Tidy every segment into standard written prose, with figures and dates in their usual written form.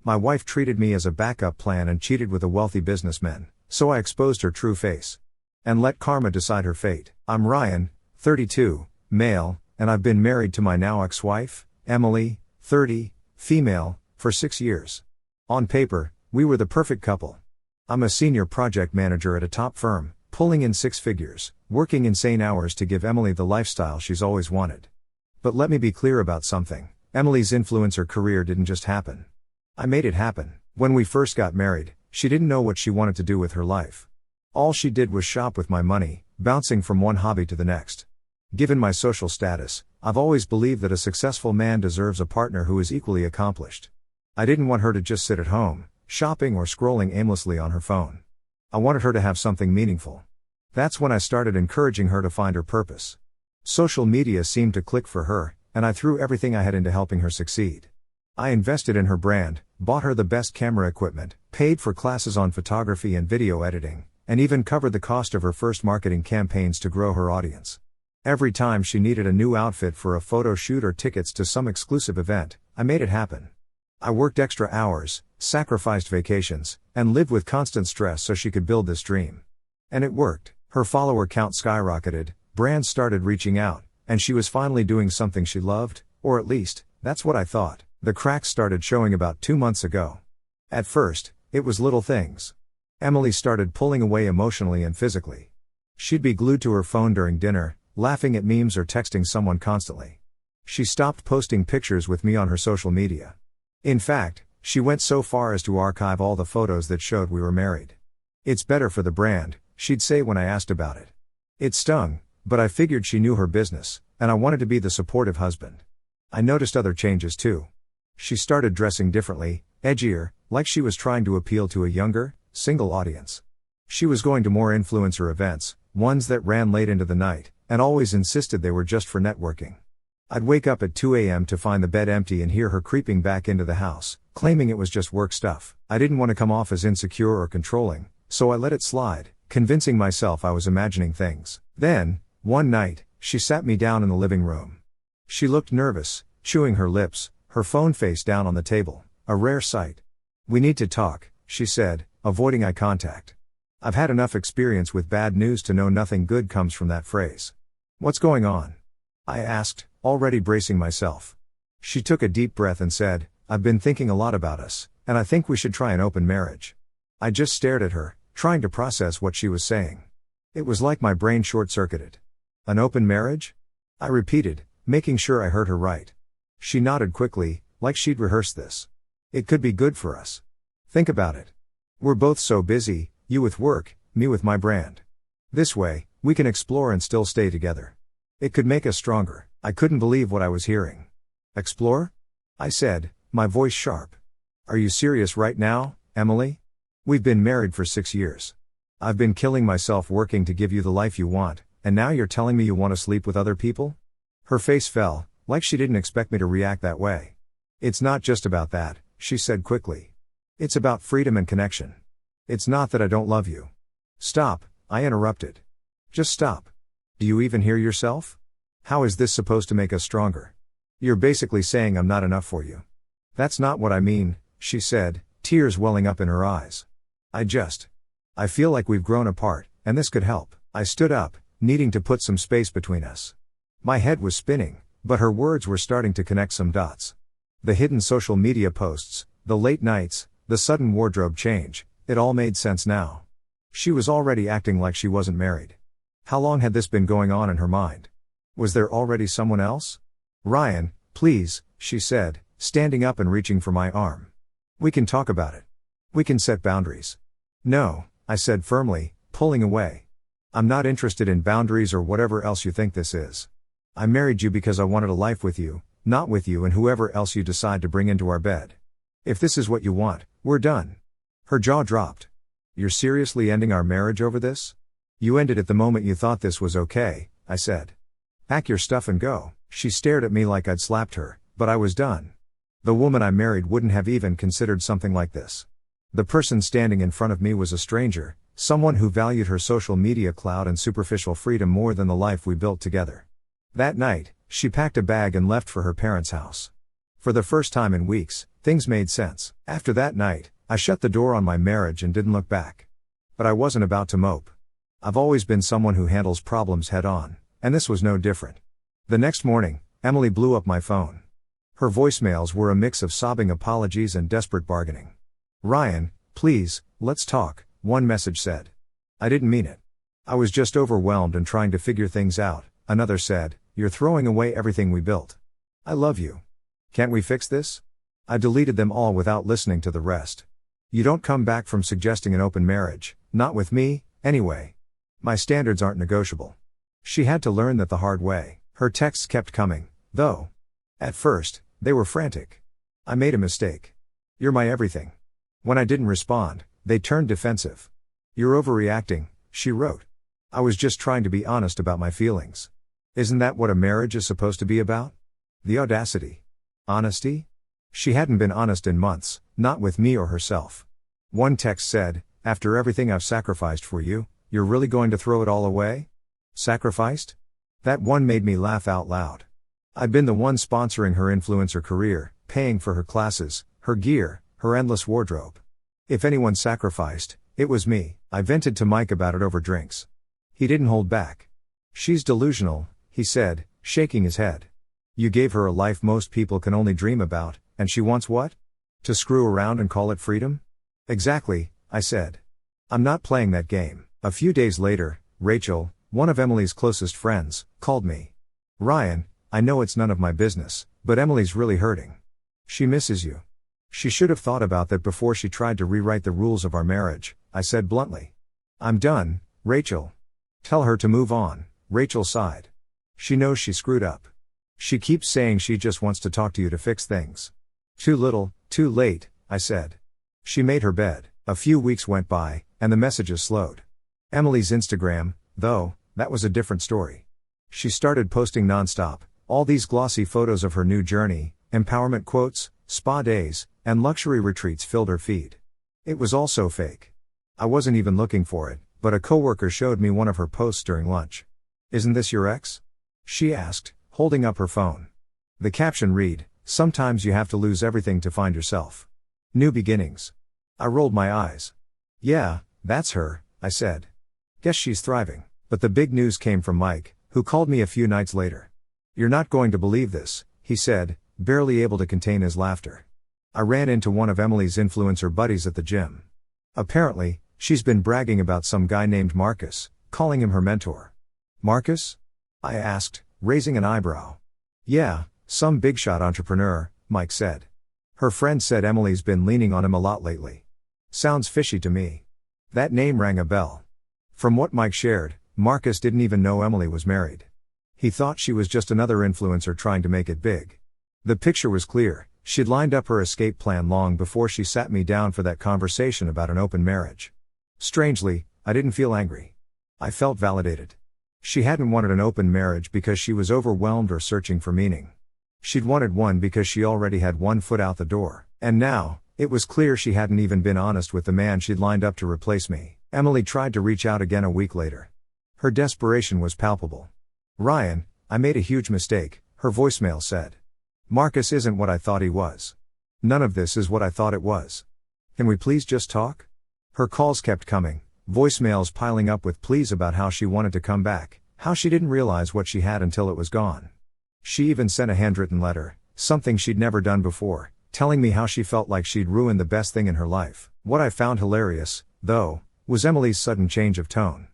My wife treated me as a backup plan and cheated with a wealthy businessman, so I exposed her true face. And let karma decide her fate. I'm Ryan, 32, male, and I've been married to my now ex-wife, Emily, 30, female, for 6 years. On paper, we were the perfect couple. I'm a senior project manager at a top firm, pulling in 6 figures, working insane hours to give Emily the lifestyle she's always wanted. But let me be clear about something. Emily's influencer career didn't just happen. I made it happen. When we first got married, she didn't know what she wanted to do with her life. All she did was shop with my money, bouncing from one hobby to the next. Given my social status, I've always believed that a successful man deserves a partner who is equally accomplished. I didn't want her to just sit at home, shopping or scrolling aimlessly on her phone. I wanted her to have something meaningful. That's when I started encouraging her to find her purpose. Social media seemed to click for her, and I threw everything I had into helping her succeed. I invested in her brand, bought her the best camera equipment, paid for classes on photography and video editing, and even covered the cost of her first marketing campaigns to grow her audience. Every time she needed a new outfit for a photo shoot or tickets to some exclusive event, I made it happen. I worked extra hours, sacrificed vacations, and lived with constant stress so she could build this dream. And it worked. Her follower count skyrocketed, brands started reaching out, and she was finally doing something she loved, or at least, that's what I thought. The cracks started showing about 2 months ago. At first, it was little things. Emily started pulling away emotionally and physically. She'd be glued to her phone during dinner, laughing at memes or texting someone constantly. She stopped posting pictures with me on her social media. In fact, she went so far as to archive all the photos that showed we were married. It's better for the brand, she'd say when I asked about it. It stung, but I figured she knew her business, and I wanted to be the supportive husband. I noticed other changes too. She started dressing differently, edgier, like she was trying to appeal to a younger, single audience. She was going to more influencer events, ones that ran late into the night, and always insisted they were just for networking. I'd wake up at 2 a.m. to find the bed empty and hear her creeping back into the house, claiming it was just work stuff. I didn't want to come off as insecure or controlling, so I let it slide, convincing myself I was imagining things. Then, one night, she sat me down in the living room. She looked nervous, chewing her lips, her phone face down on the table, a rare sight. "We need to talk," she said, avoiding eye contact. I've had enough experience with bad news to know nothing good comes from that phrase. "What's going on?" I asked, already bracing myself. She took a deep breath and said, "I've been thinking a lot about us, and I think we should try an open marriage." I just stared at her, trying to process what she was saying. It was like my brain short-circuited. "An open marriage?" I repeated, making sure I heard her right. She nodded quickly, like she'd rehearsed this. "It could be good for us. Think about it. We're both so busy, you with work, me with my brand. This way, we can explore and still stay together. It could make us stronger." I couldn't believe what I was hearing. "Explore?" I said, my voice sharp. "Are you serious right now, Emily? We've been married for 6 years. I've been killing myself working to give you the life you want, and now you're telling me you want to sleep with other people?" Her face fell, like she didn't expect me to react that way. "It's not just about that," she said quickly. "It's about freedom and connection. It's not that I don't love you." "Stop," I interrupted. "Just stop. Do you even hear yourself? How is this supposed to make us stronger? You're basically saying I'm not enough for you." "That's not what I mean," she said, tears welling up in her eyes. I feel like we've grown apart, and this could help." I stood up, needing to put some space between us. My head was spinning, but her words were starting to connect some dots. The hidden social media posts, the late nights, the sudden wardrobe change, it all made sense now. She was already acting like she wasn't married. How long had this been going on in her mind? Was there already someone else? "Ryan, please," she said, standing up and reaching for my arm. "We can talk about it. We can set boundaries." "No," I said firmly, pulling away. "I'm not interested in boundaries or whatever else you think this is. I married you because I wanted a life with you, not with you and whoever else you decide to bring into our bed. If this is what you want, we're done." Her jaw dropped. "You're seriously ending our marriage over this? You ended it the moment you thought this was okay," I said. "Pack your stuff and go." She stared at me like I'd slapped her, but I was done. The woman I married wouldn't have even considered something like this. The person standing in front of me was a stranger, someone who valued her social media clout and superficial freedom more than the life we built together. That night, she packed a bag and left for her parents' house. For the first time in weeks, Things made sense. After that night, I shut the door on my marriage and didn't look back. But I wasn't about to mope. I've always been someone who handles problems head on, and this was no different. The next morning, Emily blew up my phone. Her voicemails were a mix of sobbing apologies and desperate bargaining. "Ryan, please, let's talk," one message said. "I didn't mean it. I was just overwhelmed and trying to figure things out," another said. "You're throwing away everything we built. I love you. Can't we fix this?" I deleted them all without listening to the rest. You don't come back from suggesting an open marriage, not with me, anyway. My standards aren't negotiable. She had to learn that the hard way. Her texts kept coming, though. At first, they were frantic. "I made a mistake. You're my everything." When I didn't respond, they turned defensive. "You're overreacting," she wrote. "I was just trying to be honest about my feelings." Isn't that what a marriage is supposed to be about? The audacity. Honesty? She hadn't been honest in months, not with me or herself. One text said, "After everything I've sacrificed for you, you're really going to throw it all away?" Sacrificed? That one made me laugh out loud. I'd been the one sponsoring her influencer career, paying for her classes, her gear, her endless wardrobe. If anyone sacrificed, it was me. I vented to Mike about it over drinks. He didn't hold back. "She's delusional," he said, shaking his head. "You gave her a life most people can only dream about, and she wants what? To screw around and call it freedom?" "Exactly," I said. "I'm not playing that game." A few days later, Rachel, one of Emily's closest friends, called me. "Ryan, I know it's none of my business, but Emily's really hurting. She misses you." "She should have thought about that before she tried to rewrite the rules of our marriage," I said bluntly. "I'm done, Rachel." "Tell her to move on," Rachel sighed. "She knows she screwed up. She keeps saying she just wants to talk to you to fix things." "Too little, too late," I said. She made her bed. A few weeks went by, and the messages slowed. Emily's Instagram, though, that was a different story. She started posting nonstop, all these glossy photos of her new journey, empowerment quotes, spa days, and luxury retreats filled her feed. It was all so fake. I wasn't even looking for it, but a coworker showed me one of her posts during lunch. "Isn't this your ex?" she asked, holding up her phone. The caption read, "Sometimes you have to lose everything to find yourself. New beginnings." I rolled my eyes. "Yeah, that's her," I said. "Guess she's thriving." But the big news came from Mike, who called me a few nights later. "You're not going to believe this," he said, barely able to contain his laughter. "I ran into one of Emily's influencer buddies at the gym. Apparently, she's been bragging about some guy named Marcus, calling him her mentor." "Marcus?" I asked, raising an eyebrow. "Yeah, some big-shot entrepreneur," Mike said. "Her friend said Emily's been leaning on him a lot lately. Sounds fishy to me." That name rang a bell. From what Mike shared, Marcus didn't even know Emily was married. He thought she was just another influencer trying to make it big. The picture was clear. She'd lined up her escape plan long before she sat me down for that conversation about an open marriage. Strangely, I didn't feel angry. I felt validated. She hadn't wanted an open marriage because she was overwhelmed or searching for meaning. She'd wanted one because she already had one foot out the door. And now, it was clear she hadn't even been honest with the man she'd lined up to replace me. Emily tried to reach out again a week later. Her desperation was palpable. "Ryan, I made a huge mistake," her voicemail said. "Marcus isn't what I thought he was. None of this is what I thought it was. Can we please just talk?" Her calls kept coming, voicemails piling up with pleas about how she wanted to come back, how she didn't realize what she had until it was gone. She even sent a handwritten letter, something she'd never done before, telling me how she felt like she'd ruined the best thing in her life. What I found hilarious, though, was Emily's sudden change of tone.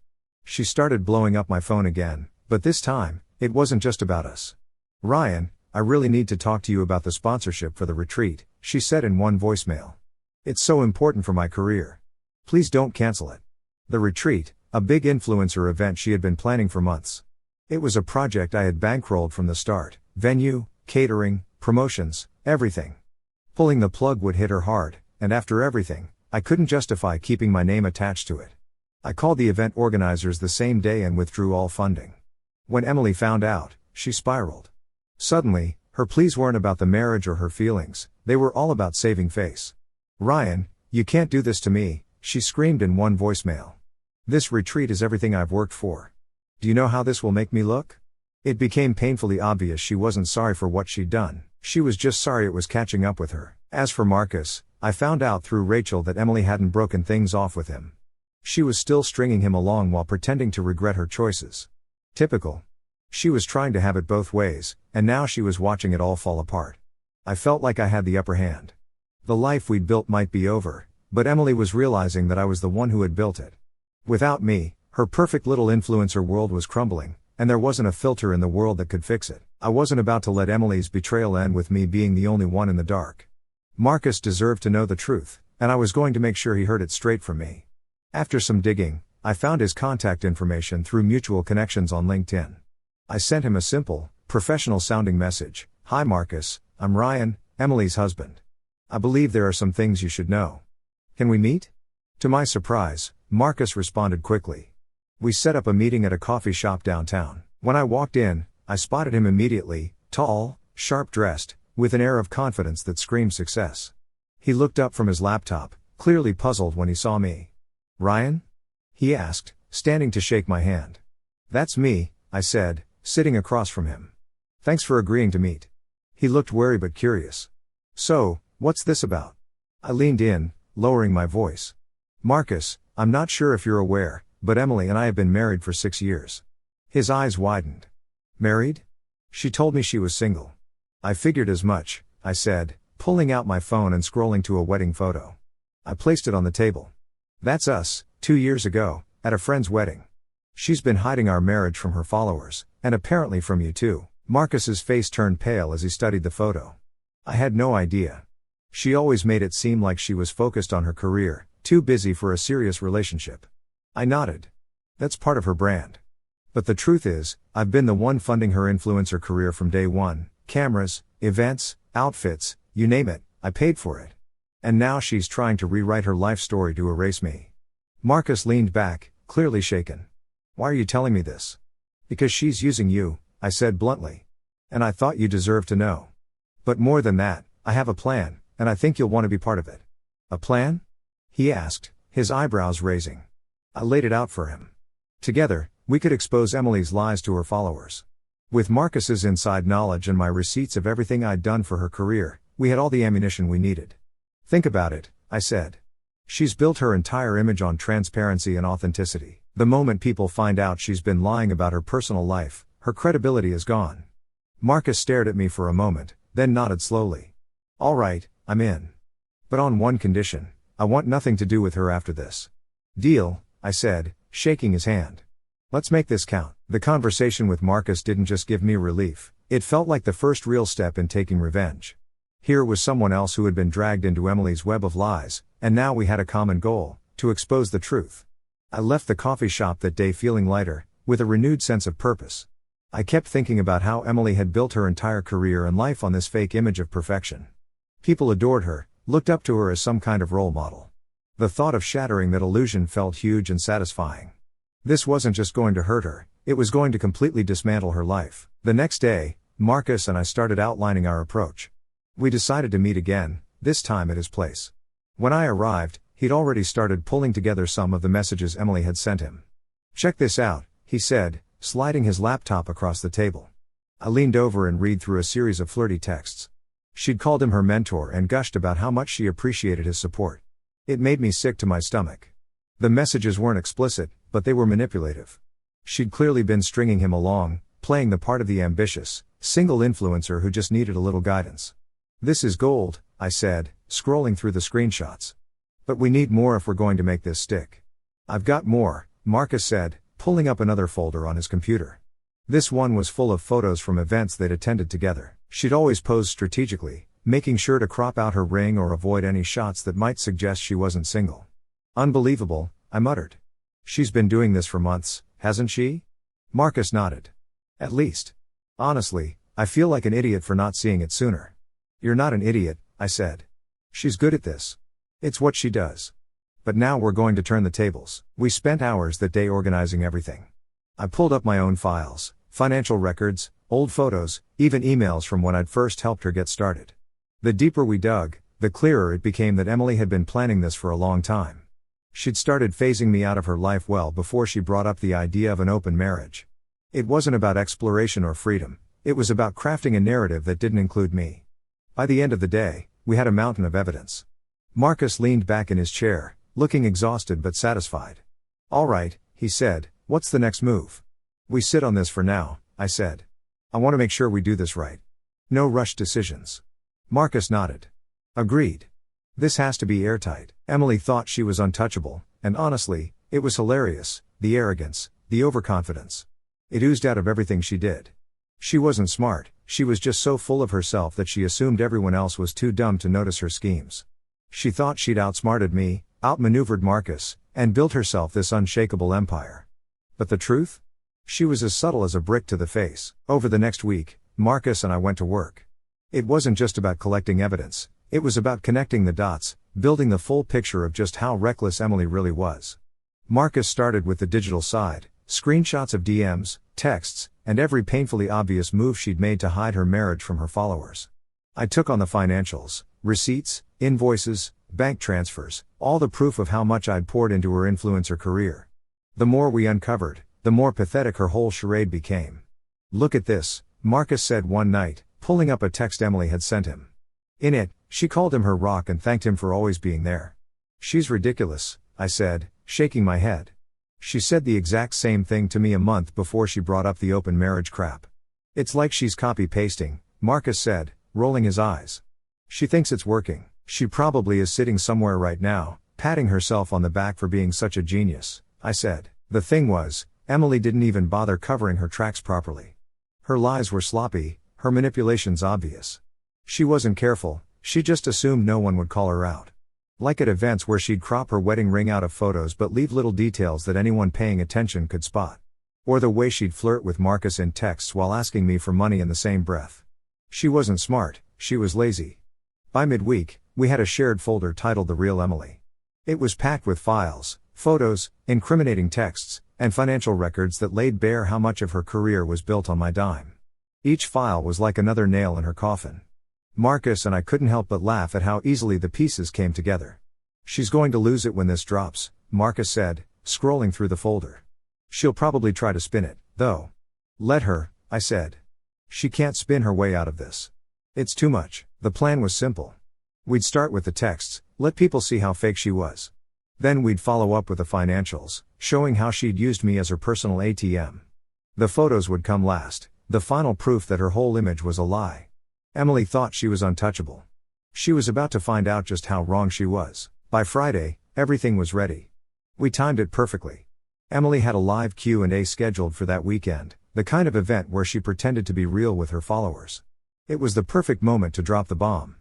She started blowing up my phone again, but this time, it wasn't just about us. "Ryan, I really need to talk to you about the sponsorship for the retreat," she said in one voicemail. "It's so important for my career. Please don't cancel it." The retreat, a big influencer event she had been planning for months. It was a project I had bankrolled from the start: venue, catering, promotions, everything. Pulling the plug would hit her hard, and after everything, I couldn't justify keeping my name attached to it. I called the event organizers the same day and withdrew all funding. When Emily found out, she spiraled. Suddenly, her pleas weren't about the marriage or her feelings, they were all about saving face. "Ryan, you can't do this to me," she screamed in one voicemail. "This retreat is everything I've worked for. Do you know how this will make me look?" It became painfully obvious she wasn't sorry for what she'd done, she was just sorry it was catching up with her. As for Marcus, I found out through Rachel that Emily hadn't broken things off with him. She was still stringing him along while pretending to regret her choices. Typical. She was trying to have it both ways, and now she was watching it all fall apart. I felt like I had the upper hand. The life we'd built might be over, but Emily was realizing that I was the one who had built it. Without me, her perfect little influencer world was crumbling, and there wasn't a filter in the world that could fix it. I wasn't about to let Emily's betrayal end with me being the only one in the dark. Marcus deserved to know the truth, and I was going to make sure he heard it straight from me. After some digging, I found his contact information through mutual connections on LinkedIn. I sent him a simple, professional-sounding message. "Hi Marcus, I'm Ryan, Emily's husband. I believe there are some things you should know. Can we meet?" To my surprise, Marcus responded quickly. We set up a meeting at a coffee shop downtown. When I walked in, I spotted him immediately, tall, sharp-dressed, with an air of confidence that screamed success. He looked up from his laptop, clearly puzzled when he saw me. "Ryan?" he asked, standing to shake my hand. "That's me," I said, sitting across from him. "Thanks for agreeing to meet." He looked wary but curious. "So, what's this about?" I leaned in, lowering my voice. "Marcus, I'm not sure if you're aware, but Emily and I have been married for 6 years." His eyes widened. "Married?" "She told me she was single." "I figured as much," I said, pulling out my phone and scrolling to a wedding photo. I placed it on the table. "That's us, 2 years ago, at a friend's wedding. She's been hiding our marriage from her followers, and apparently from you too." Marcus's face turned pale as he studied the photo. I had no idea. She always made it seem like she was focused on her career, too busy for a serious relationship. I nodded. That's part of her brand. But the truth is, I've been the one funding her influencer career from day one. Cameras, events, outfits, you name it, I paid for it. And now she's trying to rewrite her life story to erase me. Marcus leaned back, clearly shaken. "Why are you telling me this?" "Because she's using you," I said bluntly. "And I thought you deserved to know. But more than that, I have a plan, and I think you'll want to be part of it." "A plan?" he asked, his eyebrows raising. I laid it out for him. Together, we could expose Emily's lies to her followers. With Marcus's inside knowledge and my receipts of everything I'd done for her career, we had all the ammunition we needed. "Think about it," I said. "She's built her entire image on transparency and authenticity. The moment people find out she's been lying about her personal life, her credibility is gone." Marcus stared at me for a moment, then nodded slowly. "All right, I'm in. But on one condition, I want nothing to do with her after this." "Deal," I said, shaking his hand. "Let's make this count." The conversation with Marcus didn't just give me relief, it felt like the first real step in taking revenge. Here was someone else who had been dragged into Emily's web of lies, and now we had a common goal, to expose the truth. I left the coffee shop that day feeling lighter, with a renewed sense of purpose. I kept thinking about how Emily had built her entire career and life on this fake image of perfection. People adored her, looked up to her as some kind of role model. The thought of shattering that illusion felt huge and satisfying. This wasn't just going to hurt her, it was going to completely dismantle her life. The next day, Marcus and I started outlining our approach. We decided to meet again, this time at his place. When I arrived, he'd already started pulling together some of the messages Emily had sent him. "Check this out," he said, sliding his laptop across the table. I leaned over and read through a series of flirty texts. She'd called him her mentor and gushed about how much she appreciated his support. It made me sick to my stomach. The messages weren't explicit, but they were manipulative. She'd clearly been stringing him along, playing the part of the ambitious, single influencer who just needed a little guidance. "This is gold," I said, scrolling through the screenshots. "But we need more if we're going to make this stick." "I've got more," Marcus said, pulling up another folder on his computer. This one was full of photos from events they'd attended together. She'd always posed strategically, making sure to crop out her ring or avoid any shots that might suggest she wasn't single. "Unbelievable," I muttered. "She's been doing this for months, hasn't she?" Marcus nodded. "At least. Honestly, I feel like an idiot for not seeing it sooner." "You're not an idiot," I said. "She's good at this. It's what she does. But now we're going to turn the tables." We spent hours that day organizing everything. I pulled up my own files, financial records, old photos, even emails from when I'd first helped her get started. The deeper we dug, the clearer it became that Emily had been planning this for a long time. She'd started phasing me out of her life well before she brought up the idea of an open marriage. It wasn't about exploration or freedom, it was about crafting a narrative that didn't include me. By the end of the day, we had a mountain of evidence. Marcus leaned back in his chair, looking exhausted but satisfied. All right, he said, what's the next move? We sit on this for now, I said. I want to make sure we do this right. No rushed decisions. Marcus nodded. Agreed. This has to be airtight. Emily thought she was untouchable, and honestly, it was hilarious, the arrogance, the overconfidence. It oozed out of everything she did. She wasn't smart, she was just so full of herself that she assumed everyone else was too dumb to notice her schemes. She thought she'd outsmarted me, outmaneuvered Marcus, and built herself this unshakable empire. But the truth? She was as subtle as a brick to the face. Over the next week, Marcus and I went to work. It wasn't just about collecting evidence, it was about connecting the dots, building the full picture of just how reckless Emily really was. Marcus started with the digital side, screenshots of DMs, texts, and every painfully obvious move she'd made to hide her marriage from her followers. I took on the financials, receipts, invoices, bank transfers, all the proof of how much I'd poured into her influencer career. The more we uncovered, the more pathetic her whole charade became. Look at this, Marcus said one night, pulling up a text Emily had sent him. In it, she called him her rock and thanked him for always being there. She's ridiculous, I said, shaking my head. She said the exact same thing to me a month before she brought up the open marriage crap. It's like she's copy-pasting, Marcus said, rolling his eyes. She thinks it's working. She probably is sitting somewhere right now, patting herself on the back for being such a genius, I said. The thing was, Emily didn't even bother covering her tracks properly. Her lies were sloppy, her manipulations obvious. She wasn't careful, she just assumed no one would call her out. Like at events where she'd crop her wedding ring out of photos but leave little details that anyone paying attention could spot. Or the way she'd flirt with Marcus in texts while asking me for money in the same breath. She wasn't smart, she was lazy. By midweek, we had a shared folder titled The Real Emily. It was packed with files, photos, incriminating texts, and financial records that laid bare how much of her career was built on my dime. Each file was like another nail in her coffin. Marcus and I couldn't help but laugh at how easily the pieces came together. She's going to lose it when this drops, Marcus said, scrolling through the folder. She'll probably try to spin it, though. Let her, I said. She can't spin her way out of this. It's too much. The plan was simple. We'd start with the texts, let people see how fake she was. Then we'd follow up with the financials, showing how she'd used me as her personal ATM. The photos would come last, the final proof that her whole image was a lie. Emily thought she was untouchable. She was about to find out just how wrong she was. By Friday, everything was ready. We timed it perfectly. Emily had a live Q&A scheduled for that weekend, the kind of event where she pretended to be real with her followers. It was the perfect moment to drop the bomb.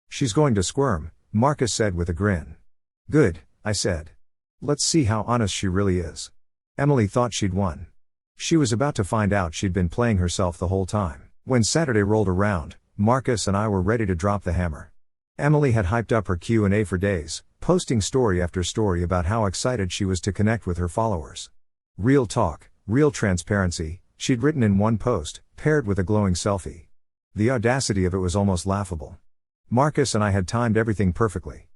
She's going to squirm, Marcus said with a grin. Good, I said. Let's see how honest she really is. Emily thought she'd won. She was about to find out she'd been playing herself the whole time. When Saturday rolled around, Marcus and I were ready to drop the hammer. Emily had hyped up her Q&A for days, posting story after story about how excited she was to connect with her followers. Real talk, real transparency, she'd written in one post, paired with a glowing selfie. The audacity of it was almost laughable. Marcus and I had timed everything perfectly.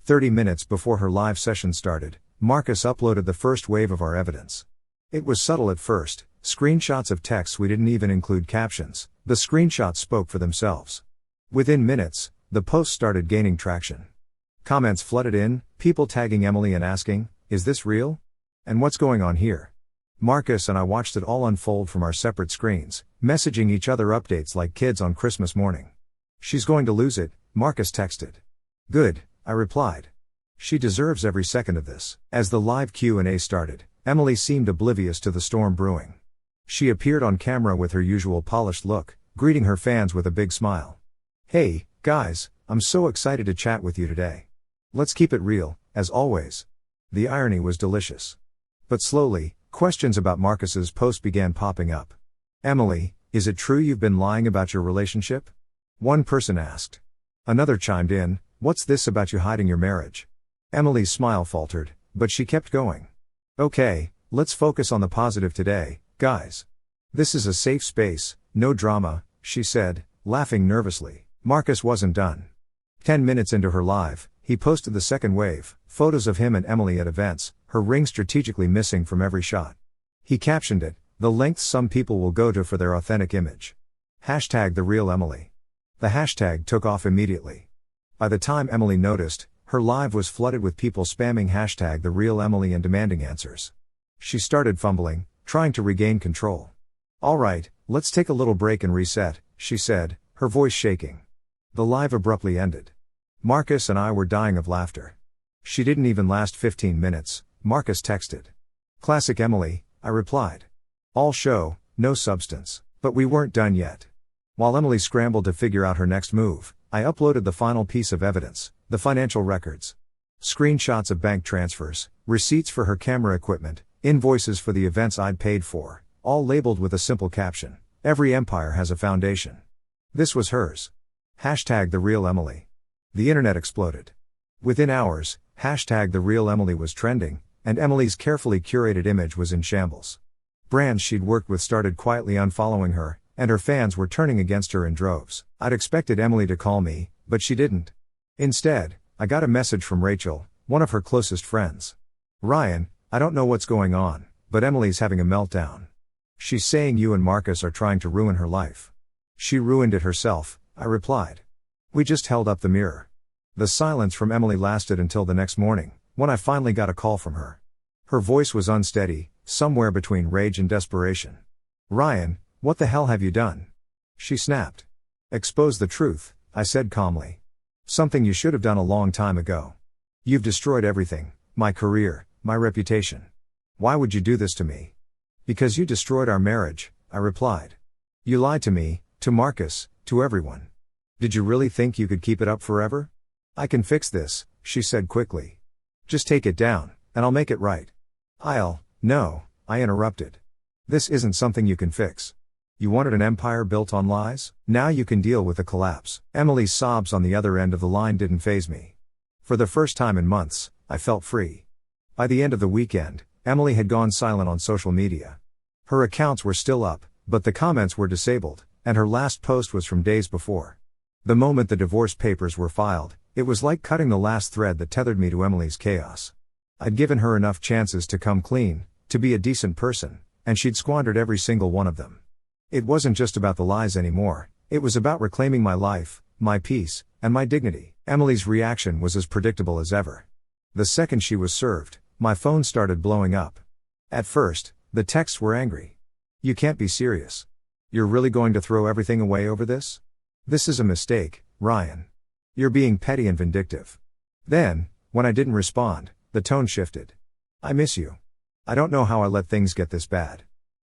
30 minutes before her live session started, Marcus uploaded the first wave of our evidence. It was subtle at first, screenshots of texts we didn't even include captions. The screenshots spoke for themselves. Within minutes, the post started gaining traction. Comments flooded in, people tagging Emily and asking, "Is this real? And what's going on here?" Marcus and I watched it all unfold from our separate screens, messaging each other updates like kids on Christmas morning. "She's going to lose it," Marcus texted. "Good," I replied. "She deserves every second of this." As the live Q&A started, Emily seemed oblivious to the storm brewing. She appeared on camera with her usual polished look, greeting her fans with a big smile. "Hey, guys, I'm so excited to chat with you today. Let's keep it real, as always." The irony was delicious. But slowly, questions about Marcus's post began popping up. "Emily, is it true you've been lying about your relationship?" One person asked. Another chimed in, "What's this about you hiding your marriage?" Emily's smile faltered, but she kept going. "Okay, let's focus on the positive today, guys. This is a safe space, no drama," she said, laughing nervously. Marcus wasn't done. 10 minutes into her live, he posted the second wave, photos of him and Emily at events, her ring strategically missing from every shot. He captioned it, "The lengths some people will go to for their authentic image. #TheRealEmily." The hashtag took off immediately. By the time Emily noticed, her live was flooded with people spamming hashtag the real Emily and demanding answers. She started fumbling, trying to regain control. "All right, let's take a little break and reset," she said, her voice shaking. The live abruptly ended. Marcus and I were dying of laughter. "She didn't even last 15 minutes, Marcus texted. "Classic Emily," I replied. "All show, no substance." But we weren't done yet. While Emily scrambled to figure out her next move, I uploaded the final piece of evidence, the financial records. Screenshots of bank transfers, receipts for her camera equipment, invoices for the events I'd paid for, all labeled with a simple caption: "Every empire has a foundation." This was hers. Hashtag the real Emily. The internet exploded. Within hours, hashtag the real Emily was trending, and Emily's carefully curated image was in shambles. Brands she'd worked with started quietly unfollowing her, and her fans were turning against her in droves. I'd expected Emily to call me, but she didn't. Instead, I got a message from Rachel, one of her closest friends. "Ryan, I don't know what's going on, but Emily's having a meltdown. She's saying you and Marcus are trying to ruin her life." "She ruined it herself," I replied. We just held up the mirror. The silence from Emily lasted until the next morning, when I finally got a call from her. Her voice was unsteady, somewhere between rage and desperation. "Ryan, what the hell have you done?" she snapped. "Expose the truth," I said calmly. "Something you should have done a long time ago. You've destroyed everything, my career, my reputation. Why would you do this to me?" "Because you destroyed our marriage," I replied. "You lied to me, to Marcus, to everyone. Did you really think you could keep it up forever?" "I can fix this," she said quickly. "Just take it down, and I'll make it right." No, I interrupted. "This isn't something you can fix. You wanted an empire built on lies? Now you can deal with the collapse." Emily's sobs on the other end of the line didn't faze me. For the first time in months, I felt free. By the end of the weekend, Emily had gone silent on social media. Her accounts were still up, but the comments were disabled, and her last post was from days before. The moment the divorce papers were filed, it was like cutting the last thread that tethered me to Emily's chaos. I'd given her enough chances to come clean, to be a decent person, and she'd squandered every single one of them. It wasn't just about the lies anymore, it was about reclaiming my life, my peace, and my dignity. Emily's reaction was as predictable as ever. The second she was served, my phone started blowing up. At first, the texts were angry. "You can't be serious. You're really going to throw everything away over this? This is a mistake, Ryan. You're being petty and vindictive." Then, when I didn't respond, the tone shifted. "I miss you. I don't know how I let things get this bad.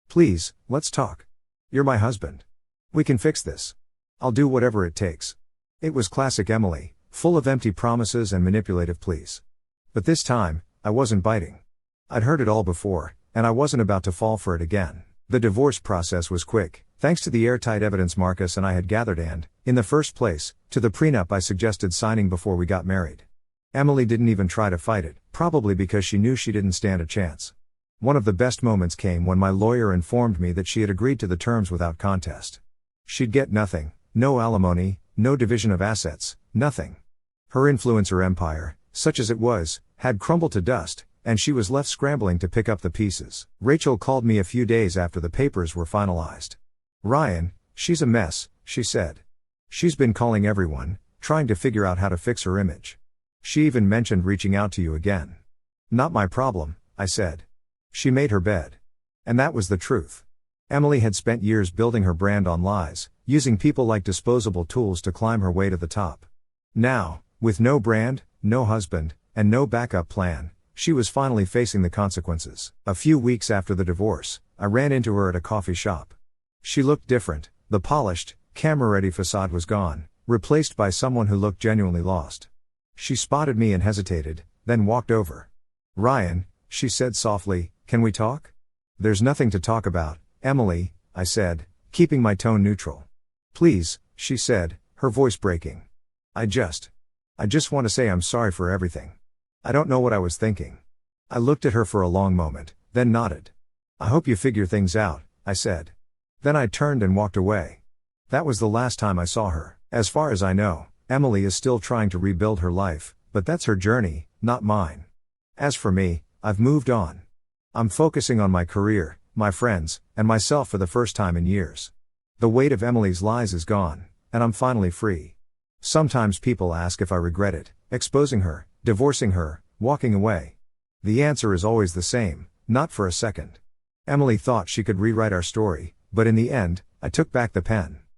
Please, let's talk. You're my husband. We can fix this. I'll do whatever it takes." It was classic Emily, full of empty promises and manipulative pleas. But this time, I wasn't biting. I'd heard it all before, and I wasn't about to fall for it again. The divorce process was quick, thanks to the airtight evidence Marcus and I had gathered and, in the first place, to the prenup I suggested signing before we got married. Emily didn't even try to fight it, probably because she knew she didn't stand a chance. One of the best moments came when my lawyer informed me that she had agreed to the terms without contest. She'd get nothing, no alimony, no division of assets, nothing. Her influencer empire, such as it was, had crumbled to dust, and she was left scrambling to pick up the pieces. Rachel called me a few days after the papers were finalized. "Ryan, she's a mess," she said. "She's been calling everyone, trying to figure out how to fix her image. She even mentioned reaching out to you again." "Not my problem," I said. She made her bed. And that was the truth. Emily had spent years building her brand on lies, using people like disposable tools to climb her way to the top. Now, with no brand, no husband, and no backup plan, she was finally facing the consequences. A few weeks after the divorce, I ran into her at a coffee shop. She looked different. The polished, camera-ready facade was gone, replaced by someone who looked genuinely lost. She spotted me and hesitated, then walked over. "Ryan," she said softly, "can we talk?" "There's nothing to talk about, Emily," I said, keeping my tone neutral. "Please," she said, her voice breaking. I just want to say I'm sorry for everything. I don't know what I was thinking." I looked at her for a long moment, then nodded. "I hope you figure things out," I said. Then I turned and walked away. That was the last time I saw her. As far as I know, Emily is still trying to rebuild her life, but that's her journey, not mine. As for me, I've moved on. I'm focusing on my career, my friends, and myself for the first time in years. The weight of Emily's lies is gone, and I'm finally free. Sometimes people ask if I regret it, exposing her, divorcing her, walking away. The answer is always the same, not for a second. Emily thought she could rewrite our story, but in the end, I took back the pen.